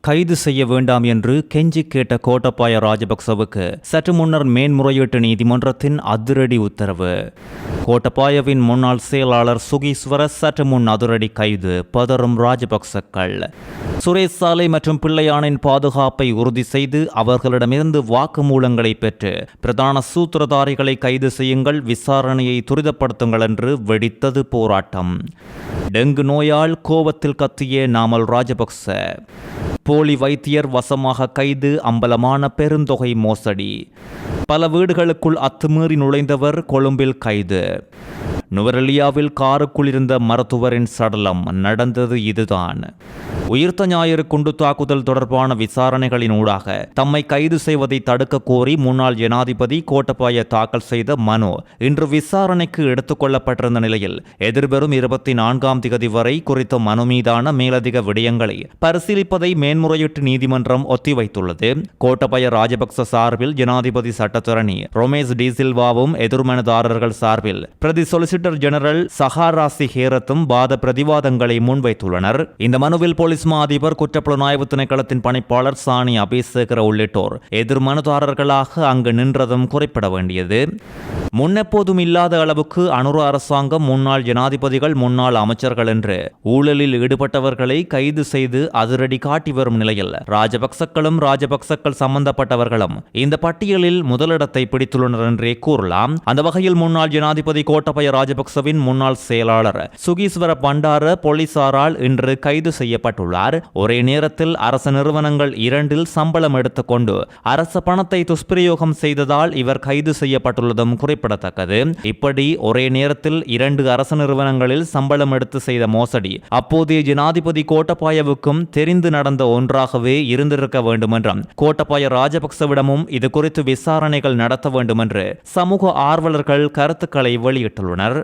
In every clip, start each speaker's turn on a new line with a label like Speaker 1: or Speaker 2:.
Speaker 1: கைது செய்ய வேண்டாம் என்று கெஞ்சி கேட்ட கோட்டபாய ராஜபக்சவுக்கு சற்று முன்னர் மேன்முறையீட்டு நீதிமன்றத்தின் அதிரடி உத்தரவு. கோட்டபாயவின் முன்னாள் செயலாளர் சுகீஸ்வர சற்று முன் அதிரடி கைது. பதறும் ராஜபக்சக்கள். சுரேஷ் சாலை மற்றும் பிள்ளையானின் பாதுகாப்பை உறுதி செய்து அவர்களிடமிருந்து வாக்குமூலங்களை பெற்று பிரதான சூத்திரதாரிகளை கைது செய்யுங்கள், விசாரணையை துரிதப்படுத்துங்கள் என்று வெடித்தது போராட்டம். டெங்கு நோயால் கோபத்தில் கத்திய நாமல் ராஜபக்ச. போலி வைத்தியர் வசமாக கைது. அம்பலமான பெருந்தொகை மோசடி. பல வீடுகளுக்குள் அத்துமீறி நுழைந்தவர் கொழும்பில் கைது. நுவரெலியாவில் காருக்குள் இருந்த மருத்துவரின் சடலம். நடந்தது இதுதான். உயிர்த்த ஞாயிறு குண்டு தாக்குதல் தொடர்பான விசாரணைகளின் ஊடாக தம்மை கைது செய்வதை தடுக்க கோரி முன்னாள் ஜனாதிபதி கோட்டபாய தாக்கல் செய்த மனு இன்று விசாரணைக்கு எடுத்துக் கொள்ளப்பட்டிருந்த நிலையில் எதிர்வரும் 24ஆம் திகதி வரை குறித்த மனு மீதான மேலதிக விடயங்களை பரிசீலிப்பதை மேன்முறையீட்டு நீதிமன்றம் ஒத்திவைத்துள்ளது. கோட்டபாய ராஜபக்ச சார்பில் ஜனாதிபதி சட்டத்தரணி ரொமேஷ் டி சில்வாவும் எதிர்மனுதாரர்கள் சார்பில் பிரதி சொலிசிட்டர் ஜெனரல் சஹாராசி ஹேரத்தும் வாத பிரதிவாதங்களை முன்வைத்துள்ளனர். இந்த மனுவில் போலீஸ் அதிபர் குற்றப்புலனாய்வு திணைக்களத்தின் பணிப்பாளர் சாணி அபிஷேகர உள்ளிட்டோர் எதிர்மனுதாரர்களாக அங்கு நின்றதும் குறிப்பிட வேண்டியது. முன்னெப்போதும் இல்லாத அளவுக்கு அனுர அரசாங்கம் முன்னாள் ஜனாதிபதிகள், முன்னாள் அமைச்சர்கள் என்று ஊழலில் ஈடுபட்டவர்களை கைது செய்து அதிரடி காட்டி வரும் நிலையில் ராஜபக்சக்கள் சம்பந்தப்பட்டவர்களும் இந்த பட்டியலில் முதலிடத்தை பிடித்துள்ளனர் என்றே கூறலாம். அந்த வகையில் முன்னாள் ஜனாதிபதி கோட்டபாய ராஜபக்சவின் முன்னாள் செயலாளர் சுகீஸ்வர பண்டார போலீசாரால் இன்று கைது செய்யப்பட்டுள்ளார். ஒரே நேரத்தில் அரசு நிறுவனங்கள் 2இல் சம்பளம் எடுத்துக்கொண்டு அரச பணத்தை துஷ்பிரயோகம் செய்ததால் இவர் கைது செய்யப்பட்டுள்ளதும் குறிப்பிடத்தக்கது. இப்படி ஒரே நேரத்தில் 2 அரசு நிறுவனங்களில் சம்பளம் எடுத்து செய்த மோசடி அப்போதைய ஜனாதிபதி கோட்டபாயவுக்கும் தெரிந்து நடந்த ஒன்றாகவே இருந்திருக்க வேண்டும் என்றும் கோட்டபாய ராஜபக்சவிடமும் இது குறித்து விசாரணைகள் நடத்த வேண்டும் என்று சமூக ஆர்வலர்கள் கருத்துக்களை வெளியிட்டுள்ளனர்.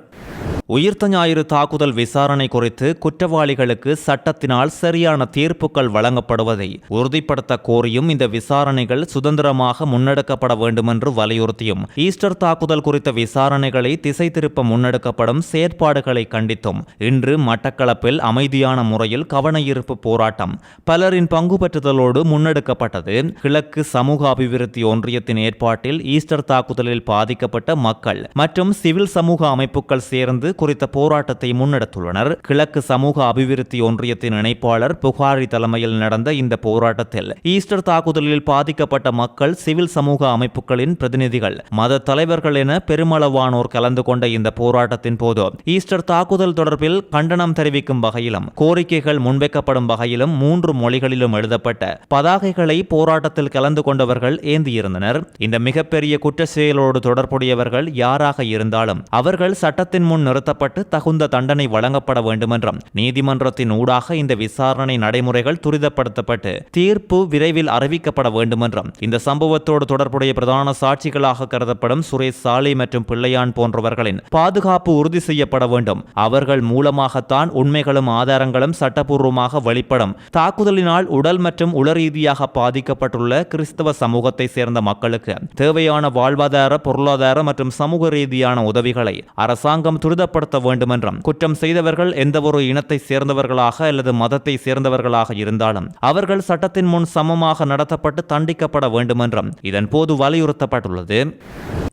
Speaker 1: உயிர்த்த ஞாயிறு தாக்குதல் விசாரணை குறித்து குற்றவாளிகளுக்கு சட்டத்தினால் சரியான தீர்ப்புகள் வழங்கப்படுவதை உறுதிப்படுத்த கோரியும் இந்த விசாரணைகள் சுதந்திரமாக முன்னெடுக்கப்பட வேண்டும் என்று வலியுறுத்தியும் ஈஸ்டர் தாக்குதல் குறித்த விசாரணைகளை திசை திருப்ப முன்னெடுக்கப்படும் செயற்பாடுகளை கண்டித்தும் இன்று மட்டக்களப்பில் அமைதியான முறையில் கவனஈர்ப்பு போராட்டம் பலரின் பங்கு பெற்றுதலோடு முன்னெடுக்கப்பட்டது. கிழக்கு சமூக அபிவிருத்தி ஒன்றியத்தின் ஏற்பாட்டில் ஈஸ்டர் தாக்குதலில் பாதிக்கப்பட்ட மக்கள் மற்றும் சிவில் சமூக அமைப்புகள் சேர்ந்து குறித்த போராட்டத்தை முன்னெடுத்துள்ளனர். கிழக்கு சமூக அபிவிருத்தி ஒன்றியத்தின் இணைப்பாளர் புகாரி தலைமையில் நடந்த இந்த போராட்டத்தில் ஈஸ்டர் தாக்குதலில் பாதிக்கப்பட்ட மக்கள், சிவில் சமூக அமைப்புகளின் பிரதிநிதிகள், மத தலைவர்கள் என பெருமளவானோர் கலந்து கொண்ட இந்த போராட்டத்தின் போது ஈஸ்டர் தாக்குதல் தொடர்பில் கண்டனம் தெரிவிக்கும் வகையிலும் கோரிக்கைகள் முன்வைக்கப்படும் வகையிலும் 3 மொழிகளிலும் எழுதப்பட்ட பதாகைகளை போராட்டத்தில் கலந்து கொண்டவர்கள் ஏந்தியிருந்தனர். இந்த மிகப்பெரிய குற்ற செயலோடு தொடர்புடையவர்கள் யாராக இருந்தாலும் அவர்கள் சட்டத்தின் முன் நிறுத்தப்பட்டு தகுந்த தண்டனை வழங்கப்பட வேண்டும் என்றும் நீதிமன்றத்தின் ஊடாக இந்த விசாரணை நடைமுறைகள் துரிதப்படுத்தப்பட்டு தீர்ப்பு விரைவில் அறிவிக்கப்பட வேண்டும் என்றும் இந்த சம்பவத்தோடு தொடர்புடைய பிரதான சாட்சிகளாக கருதப்படும் சுரேஷ் சாலை மற்றும் பிள்ளையான் போன்றவர்களின் பாதுகாப்பு உறுதி செய்யப்பட வேண்டும். அவர்கள் மூலமாகத்தான் உண்மைகளும் ஆதாரங்களும் சட்டப்பூர்வமாக வெளிப்படும். தாக்குதலினால் உடல் மற்றும் உளரீதியாக பாதிக்கப்பட்டுள்ள கிறிஸ்தவ சமூகத்தை சேர்ந்த மக்களுக்கு தேவையான வாழ்வாதார, பொருளாதார மற்றும் சமூக ரீதியான உதவிகளை அரசாங்கம் துரிதப்படுத்த வேண்டும் என்றும் குற்றம் செய்தவர்கள் எந்தவொரு இனத்தை சேர்ந்தவர்களாக அல்லது மதத்தை சேர்ந்தவர்களாக இருந்தாலும் அவர்கள் சட்டத்தின் முன் சமமாக நடத்தப்பட்டு தண்டிக்கப்பட வேண்டும் என்றும் இதன் போது வலியுறுத்தப்பட்டுள்ளது.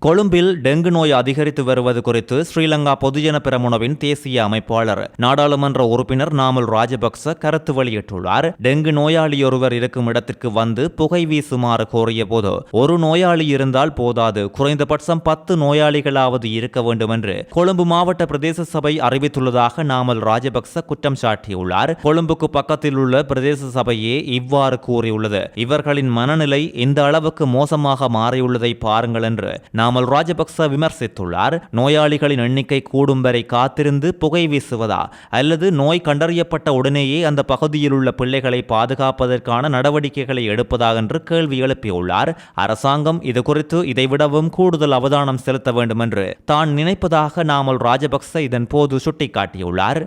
Speaker 1: கொழும்பில் டெங்கு நோய் அதிகரித்து வருவது குறித்து ஸ்ரீலங்கா பொதுஜன பெரமுனவின் தேசிய அமைப்பாளர் நாடாளுமன்ற உறுப்பினர் நாமல் ராஜபக்ச கருத்து வெளியிட்டுள்ளார். டெங்கு நோயாளியொருவர் இருக்கும் இடத்திற்கு வந்து புகை வீசுமாறு கோரிய போது ஒரு நோயாளி இருந்தால் போதாது, குறைந்தபட்சம் 10 நோயாளிகளாவது இருக்க வேண்டும் என்று கொழும்பு மாவட்ட பிரதேச சபை அறிவித்துள்ளதாக நாமல் ராஜபக்ச குற்றம் சாட்டியுள்ளார். கொழும்புக்கு பக்கத்தில் உள்ள பிரதேச சபையே இவ்வாறு கூறியுள்ளது. இவர்களின் மனநிலை இந்த அளவுக்கு மோசமாக மாறியுள்ளதை பாருங்கள் என்று நாமல் ராஜபக்ச விமர்சித்துள்ளார். நோயாளிகளின் எண்ணிக்கை கூடும் வரை காத்திருந்து புகை வீசுவதா அல்லது நோய் கண்டறியப்பட்ட உடனேயே அந்த பகுதியில் உள்ள பிள்ளைகளை பாதுகாப்பதற்கான நடவடிக்கைகளை எடுப்பதா என்று கேள்வி எழுப்பியுள்ளார். அரசாங்கம் இது குறித்து இதைவிடவும் கூடுதல் அவதானம் செலுத்த வேண்டும் என்று தான் நினைப்பதாக நாமல் ராஜபக்ச இதன் போது சுட்டிக்காட்டியுள்ளார்.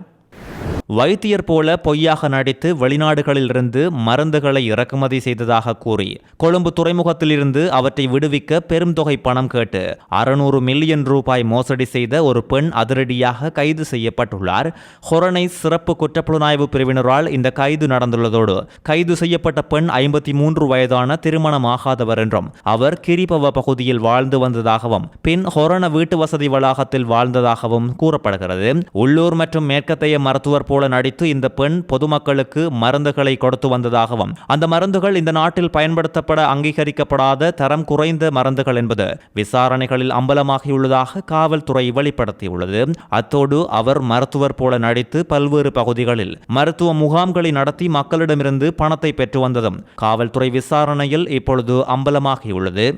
Speaker 1: வைத்தியர் போல பொய்யாக நடித்து வெளிநாடுகளிலிருந்து மருந்துகளை இறக்குமதி செய்ததாக கூறி கொழும்பு துறைமுகத்தில் இருந்து அவற்றை விடுவிக்க பெரும் தொகை பணம் கேட்டு 600 மில்லியன் ரூபாய் மோசடி செய்த ஒரு பெண் அதிரடியாக கைது செய்யப்பட்டுள்ளார். ஹொரணை சிறப்பு குற்றப்புலனாய்வு பிரிவினரால் இந்த கைது நடந்துள்ளதோடு கைது செய்யப்பட்ட பெண் 53 வயதான திருமணமாகாதவர் என்றும் அவர் கிரிபவ பகுதியில் வாழ்ந்து வந்ததாகவும் பின் ஹொரண வீட்டு வசதி வளாகத்தில் வாழ்ந்ததாகவும் கூறப்படுகிறது. உள்ளூர் மற்றும் மேற்கத்தைய மருத்துவர் போல நடித்து இந்த பெண் பொதுமக்களுக்கு மருந்துகளை கொடுத்து வந்ததாகவும் அந்த மருந்துகள் இந்த நாட்டில் பயன்படுத்தப்பட அங்கீகரிக்கப்படாத தரம் குறைந்த மருந்துகள் என்பது விசாரணைகளில் அம்பலமாகியுள்ளதாக காவல்துறை வெளிப்படுத்தியுள்ளது. அத்தோடு அவர் மருத்துவர் போல நடித்து பல்வேறு பகுதிகளில் மருத்துவ முகாம்களை நடத்தி மக்களிடமிருந்து பணத்தை பெற்று வந்ததும் காவல்துறை விசாரணையில் இப்பொழுது அம்பலமாகியுள்ளது.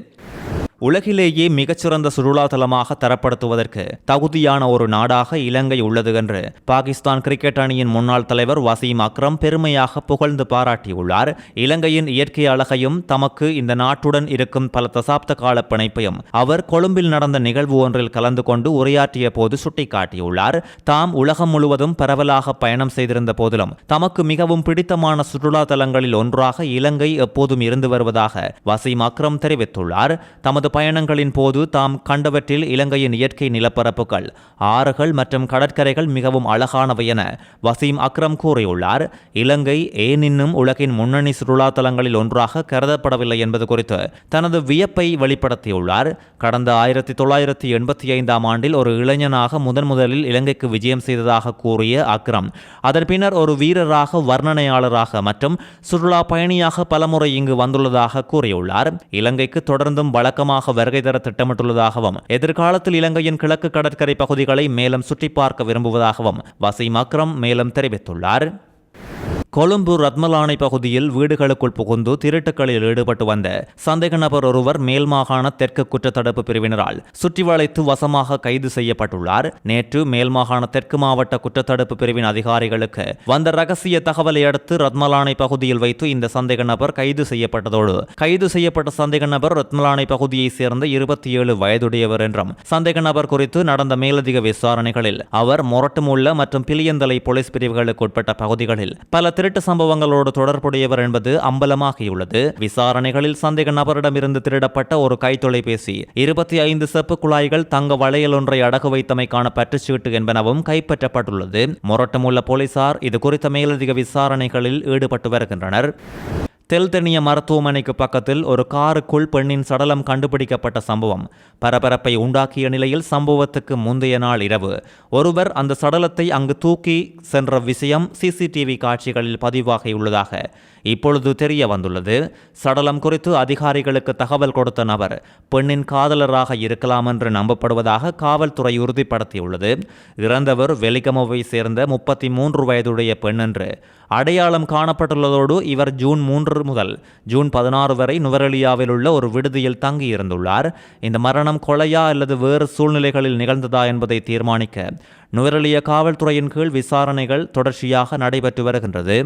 Speaker 1: உலகிலேயே மிகச்சிறந்த சுற்றுலா தலமாக தரப்படுத்துவதற்கு தகுதியான ஒரு நாடாக இலங்கை உள்ளது என்று பாகிஸ்தான் கிரிக்கெட் அணியின் முன்னாள் தலைவர் வசீம் அக்ரம் பெருமையாக புகழ்ந்து பாராட்டியுள்ளார். இலங்கையின் இயற்கை அழகையும் தமக்கு இந்த நாட்டுடன் இருக்கும் பல தசாப்த கால பிணைப்பையும் அவர் கொழும்பில் நடந்த நிகழ்வு ஒன்றில் கலந்து கொண்டு உரையாற்றிய போது சுட்டிக்காட்டியுள்ளார். தாம் உலகம் முழுவதும் பரவலாக பயணம் செய்திருந்த போதிலும் தமக்கு மிகவும் பிடித்தமான சுற்றுலா தலங்களில் ஒன்றாக இலங்கை எப்போதும் இருந்து வருவதாக வசீம் அக்ரம் தெரிவித்துள்ளார். தமது பயணங்களின் போது தாம் கண்டவற்றில் இலங்கையின் இயற்கை நிலப்பரப்புகள், ஆறுகள் மற்றும் கடற்கரைகள் மிகவும் அழகானவை என வசீம் அக்ரம் கூறியுள்ளார். இலங்கை ஏன் இன்னும் உலகின் முன்னணி சுற்றுலா தலங்களில் ஒன்றாக கருதப்படவில்லை என்பது குறித்து தனது வியப்பை வெளிப்படுத்தியுள்ளார். கடந்த 1985ஆம் ஆண்டில் ஒரு இளைஞனாக முதலில் இலங்கைக்கு விஜயம் செய்ததாக கூறிய அக்ரம் அதன் பின்னர் ஒரு வீரராக, வர்ணனையாளராக மற்றும் சுற்றுலா பயணியாக பலமுறை இங்கு வந்துள்ளதாக கூறியுள்ளார். இலங்கைக்கு தொடர்ந்தும் வழக்கமாக வருகை தர திட்டமிட்டுள்ளதாகவும் எதிர்காலத்தில் இலங்கையின் கிழக்கு கடற்கரை பகுதிகளை மேலும் சுற்றி பார்க்க விரும்புவதாகவும் வசீம் அக்ரம் மேலும் தெரிவித்துள்ளார். கொழும்பு ரத்மலானை பகுதியில் வீடுகளுக்குள் புகுந்து திருட்டுக்களில் ஈடுபட்டு வந்த சந்தேக நபர் ஒருவர் மேல் மாகாண தெற்கு குற்றத்தடுப்பு பிரிவினரால் சுற்றி வளைத்து வசமாக கைது செய்யப்பட்டுள்ளார். நேற்று மேல் மாகாண தெற்கு மாவட்ட குற்றத்தடுப்பு பிரிவின் அதிகாரிகளுக்கு வந்த ரகசிய தகவலை அடுத்து ரத்மலானை பகுதியில் வைத்து இந்த சந்தேக நபர் கைது செய்யப்பட்டதோடு கைது செய்யப்பட்ட சந்தேக நபர் ரத்மலானை பகுதியைச் சேர்ந்த 27 வயதுடையவர் என்றும் சந்தேக நபர் குறித்து நடந்த மேலதிக விசாரணைகளில் அவர் மொரட்டுமுள்ள மற்றும் பிலியந்தலை போலீஸ் பிரிவுகளுக்கு உட்பட்ட பகுதிகளில் பல திருட்டு சம்பவங்களோடு தொடர்புடையவர் என்பது அம்பலமாகியுள்ளது. விசாரணைகளில் சந்தேக நபரிடமிருந்து திருடப்பட்ட ஒரு கைத்தொலைபேசி, 25 செப்பு குழாய்கள், தங்க வளையல் ஒன்றை அடகு வைத்தமைக்கான பற்றுச்சீட்டு என்பனவும் கைப்பற்றப்பட்டுள்ளது. மொரட்டமுள்ள போலீசார் இது குறித்த மேலதிக விசாரணைகளில் ஈடுபட்டு வருகின்றனர். தெல்தெனிய மருத்துவமனைக்கு பக்கத்தில் ஒரு காருக்குள் பெண்ணின் சடலம் கண்டுபிடிக்கப்பட்ட சம்பவம் பரபரப்பை உண்டாக்கிய நிலையில் சம்பவத்துக்கு முந்தைய நாள் இரவு ஒருவர் அந்த சடலத்தை அங்கு தூக்கி சென்ற விஷயம் சிசிடிவி காட்சிகளில் பதிவாகியுள்ளதாக இப்பொழுது தெரிய வந்துள்ளது. சடலம் குறித்து அதிகாரிகளுக்கு தகவல் கொடுத்த நபர் பெண்ணின் காதலராக இருக்கலாம் என்று நம்பப்படுவதாக காவல்துறை உறுதிப்படுத்தியுள்ளது. இறந்தவர் வெலிகமோவை சேர்ந்த 33 வயதுடைய பெண் என்று அடையாளம் காணப்பட்டுள்ளதோடு இவர் ஜூன் 3 முதல் ஜூன் 16 வரை நுவரெலியாவில் உள்ள ஒரு விடுதியில் தங்கியிருந்துள்ளார். இந்த மரணம் கொலையா அல்லது வேறு சூழ்நிலைகளில் நிகழ்ந்ததா என்பதை தீர்மானிக்க நுவரெலியா காவல்துறையின் கீழ் விசாரணைகள் தொடர்ச்சியாக நடைபெற்று வருகின்றது.